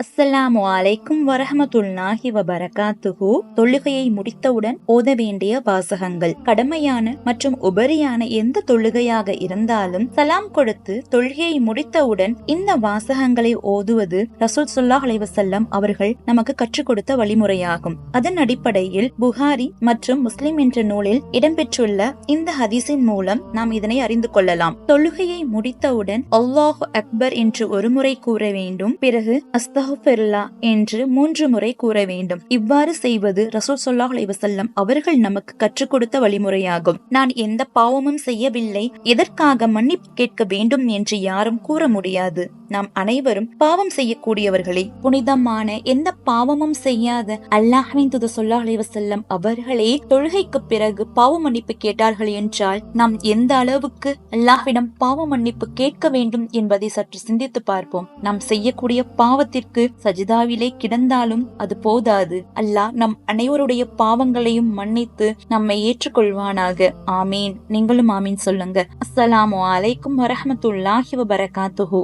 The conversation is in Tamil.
அஸ்ஸலாமு அலைக்கும் வரஹ்மத்துல்லாஹி வபரகாத்துஹு. தொழுகையை முடித்தவுடன் ஓத வேண்டிய வாசகங்கள். கடமையான மற்றும் உபரியான எந்த தொழுகையாக இருந்தாலும் சலாம் கொடுத்து தொழுகையை முடித்தவுடன் இந்த வாசகங்களை ஓதுவது ரசூல் ஸல்லல்லாஹு அலைஹி வஸல்லம் அவர்கள் நமக்கு கற்றுக் கொடுத்த வழிமுறையாகும். அதன் அடிப்படையில் புகாரி மற்றும் முஸ்லிம் என்ற நூலில் இடம்பெற்றுள்ள இந்த ஹதீஸின் மூலம் நாம் இதனை அறிந்து கொள்ளலாம். தொழுகையை முடித்தவுடன் அல்லாஹு அக்பர் என்று ஒரு முறை கூற வேண்டும். பிறகு அஸ்தக்ஃபிருல்லாஹ் என்று 3 முறை கூற வேண்டும். இவ்வாறு செய்வது ரசூல் ஸல்லல்லாஹு அலைஹி வஸல்லம் அவர்கள் நமக்கு கற்றுக் கொடுத்த வழிமுறையாகும். நான் எந்த பாவமும் செய்யவில்லை, எதற்காக மன்னிப்பு கேட்க வேண்டும் என்று யாரும் கூற முடியாது. நாம் அனைவரும் பாவம் செய்யக்கூடியவர்களே. புனிதமான எந்த பாவமும் செய்யாத அல்லாஹ்வின் தூதர் ஸல்லல்லாஹு அலைஹி வஸல்லம் அவர்களே தொழுகைக்கு பிறகு பாவ மன்னிப்பு கேட்டார்கள் என்றால் நாம் எந்த அளவுக்கு அல்லாஹ்விடம் பாவ மன்னிப்பு கேட்க வேண்டும் என்பதை சற்று சிந்தித்து பார்ப்போம். நாம் செய்யக்கூடிய பாவத்திற்கு சஜிதாவிலே கிடந்தாலும் அது போதாது. அல்லாஹ் நம் அனைவருடைய பாவங்களையும் மன்னித்து நம்மை ஏற்றுக்கொள்வானாக. ஆமீன். நீங்களும் ஆமீன் சொல்லுங்க. அஸ்ஸலாமு அலைக்கும் வரஹ்மத்துல்லாஹி வபரகாத்துஹு.